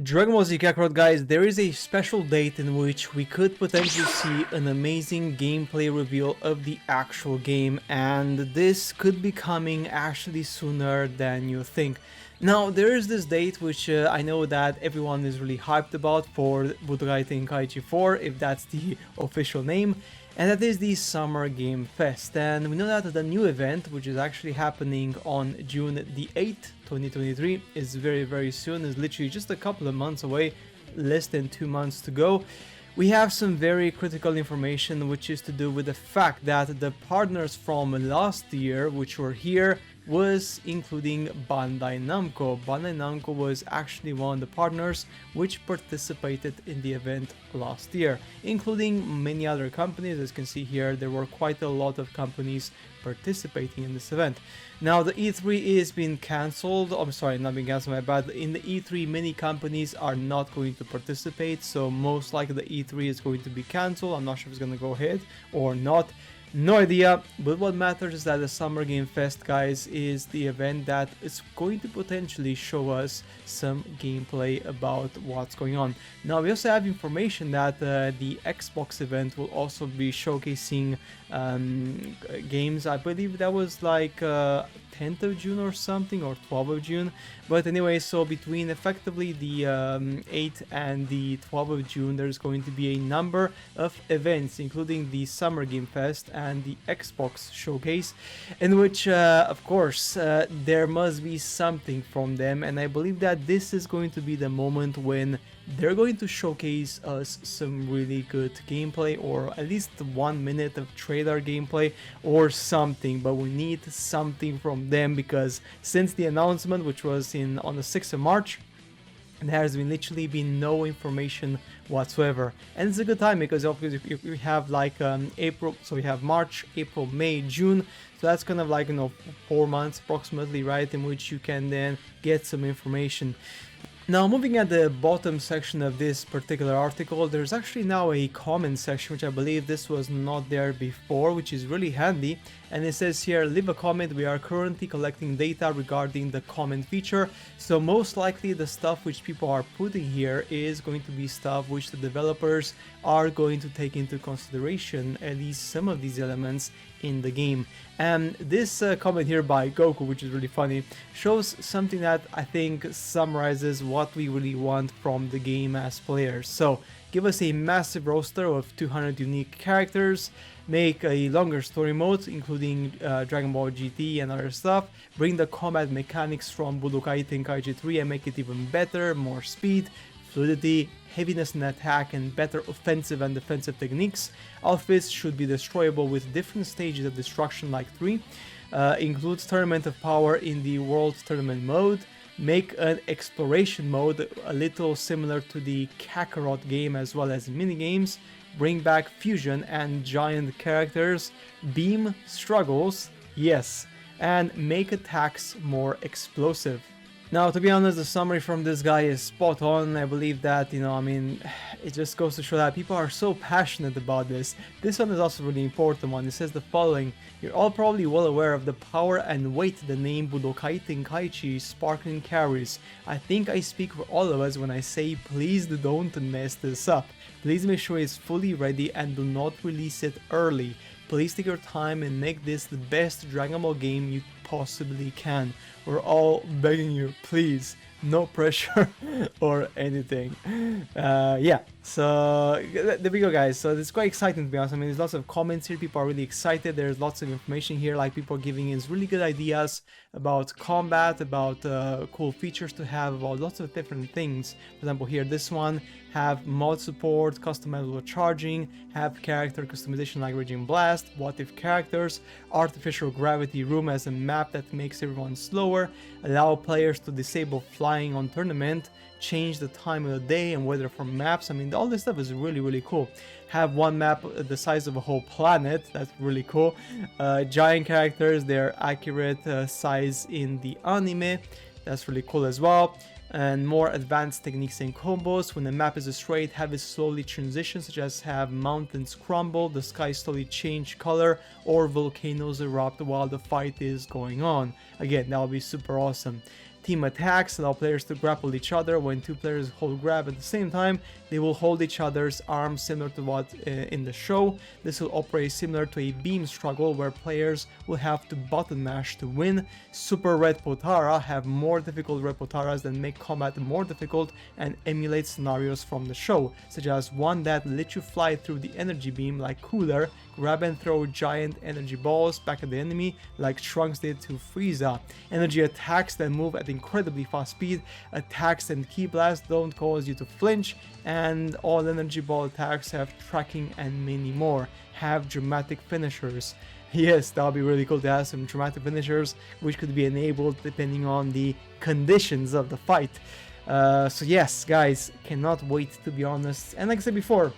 Dragon Ball Z Kakarot, guys, there is a special date in which we could potentially see an amazing gameplay reveal of the actual game, and this could be coming actually sooner than you think. Now, there is this date which I know that everyone is really hyped about for Budokai Tenkaichi 4, if that's the official name, and that is the Summer Game Fest. And we know that the new event, which is actually happening on June the 8th, 2023, is very soon, is literally just a couple of months away, less than 2 months to go. We have some very critical information which is to do with the fact that the partners from last year which were here was including Bandai Namco. Bandai Namco was actually one of the partners which participated in the event last year, including many other companies. As you can see here, there were quite a lot of companies participating in this event. Now the E3 is being cancelled. I'm sorry, not being cancelled, my bad. In the E3 many companies are not going to participate, so most likely the E3 is going to be cancelled. I'm not sure if it's going to go ahead or not. No idea, but what matters is that the Summer Game Fest, guys, is the event that is going to potentially show us some gameplay about what's going on. Now, we also have information that the Xbox event will also be showcasing games. I believe that was like 10th of June or something, or 12th of June. But anyway, so between effectively the 8th and the 12th of June, there's going to be a number of events, including the Summer Game Fest and the Xbox Showcase, in which, of course, there must be something from them. And I believe that this is going to be the moment when they're going to showcase us some really good gameplay, or at least 1 minute of trailer gameplay or something. But we need something from them, because since the announcement, which was on the 6th of March, there has literally been no information whatsoever. And it's a good time, because obviously we have like April, so we have March, April, May, June. So that's kind of like, 4 months approximately, right, in which you can then get some information. Now, moving at the bottom section of this particular article, there's actually now a comment section, which I believe this was not there before, which is really handy. And it says here, leave a comment. We are currently collecting data regarding the comment feature. So most likely the stuff which people are putting here is going to be stuff which the developers are going to take into consideration, at least some of these elements in the game. And this comment here by Goku, which is really funny, shows something that I think summarizes what we really want from the game as players. So give us a massive roster of 200 unique characters, make a longer story mode, including Dragon Ball GT and other stuff, bring the combat mechanics from Budokai Tenkaichi 3 and make it even better, more speed, fluidity, heaviness in attack, and better offensive and defensive techniques. Outfits should be destroyable with different stages of destruction like 3. Includes Tournament of Power in the World Tournament mode. Make an exploration mode a little similar to the Kakarot game, as well as minigames. Bring back fusion and giant characters. Beam struggles, yes, and make attacks more explosive. Now, to be honest, the summary from this guy is spot on. I believe that, it just goes to show that people are so passionate about this. This one is also a really important one. It says the following: you're all probably well aware of the power and weight the name Budokai Tenkaichi sparkling carries. I think I speak for all of us when I say please don't mess this up. Please make sure it's fully ready and do not release it early. Please take your time and make this the best Dragon Ball game you possibly can. We're all begging you, please. No pressure or anything. Yeah, so there we go, guys. So it's quite exciting, to be honest. I mean, there's lots of comments here. People are really excited. There's lots of information here, like people are giving us really good ideas about combat, about cool features to have, about lots of different things. For example, here, this one, have mod support, customizable charging, have character customization like Raging Blast, what if characters, artificial gravity room as a map that makes everyone slower, allow players to disable flying on tournament, change the time of the day and weather for maps. I mean, all this stuff is really cool. Have one map the size of a whole planet, that's really cool. Giant characters, their accurate size in the anime, that's really cool as well. And more advanced techniques and combos. When the map is destroyed, have it slowly transition, such as have mountains crumble, the sky slowly change color, or volcanoes erupt while the fight is going on. Again, that would be super awesome. Team attacks allow players to grapple each other. When two players hold grab at the same time, they will hold each other's arms, similar to what in the show. This will operate similar to a beam struggle where players will have to button mash to win. Super Red Potara have more difficult Red Potaras that make combat more difficult and emulate scenarios from the show, such as one that lets you fly through the energy beam like Cooler, grab and throw giant energy balls back at the enemy like Trunks did to Frieza. Energy attacks that move at incredibly fast speed, attacks and ki blasts don't cause you to flinch, and all energy ball attacks have tracking and many more. Have dramatic finishers. Yes, that would be really cool to have some dramatic finishers which could be enabled depending on the conditions of the fight. So yes, guys, cannot wait, to be honest. And like I said before,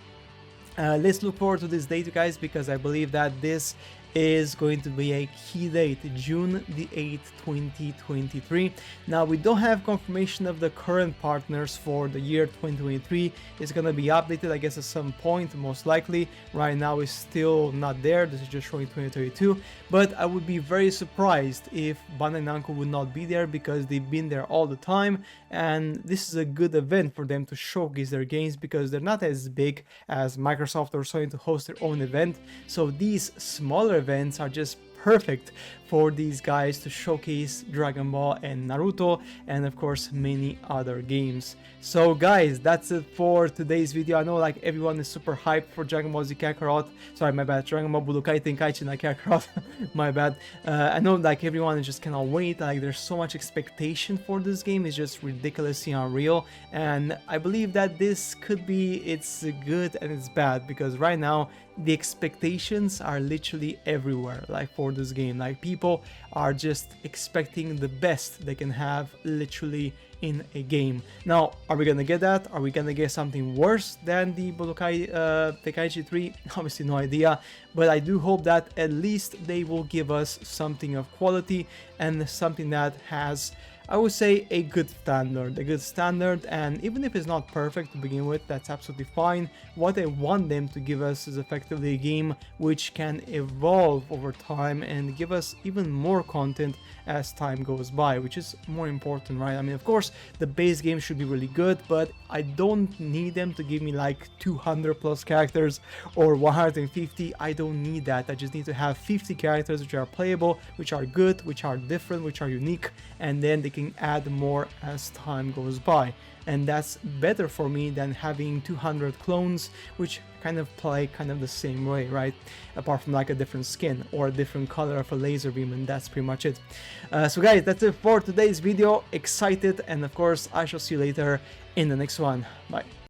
let's look forward to this date, guys, because I believe that this is going to be a key date, June the 8th, 2023. Now, we don't have confirmation of the current partners for the year 2023. It's gonna be updated, I guess, at some point, most likely. Right now, it's still not there. This is just showing 2022. But I would be very surprised if Bandai Namco would not be there, because they've been there all the time. And this is a good event for them to showcase their games, because they're not as big as Microsoft or Sony to host their own event. So these smaller events are just perfect for these guys to showcase Dragon Ball and Naruto, and of course many other games. So guys, that's it for today's video. I know like everyone is super hyped for Dragon Ball Z Kakarot. Sorry, my bad. Dragon Ball Budokai Tenkaichi not Kakarot. My bad. I know like everyone just cannot wait. Like there's so much expectation for this game. It's just ridiculously unreal. And I believe that this could be, it's good and it's bad, because right now the expectations are literally everywhere, like for this game. Like people are just expecting the best they can have literally in a game. Now, are we gonna get that? Are we gonna get something worse than the Budokai Tenkaichi 3? Obviously no idea, but I do hope that at least they will give us something of quality and something that has, I would say, a good standard, and even if it's not perfect to begin with, that's absolutely fine. What I want them to give us is effectively a game which can evolve over time and give us even more content as time goes by, which is more important, right? I mean, of course, the base game should be really good, but I don't need them to give me like 200 plus characters or 150. I don't need that. I just need to have 50 characters which are playable, which are good, which are different, which are unique, and then they can add more as time goes by. And that's better for me than having 200 clones which kind of play kind of the same way, right? Apart from like a different skin or a different color of a laser beam, and that's pretty much it. So guys, that's it for today's video. Excited, and of course I shall see you later in the next one. Bye.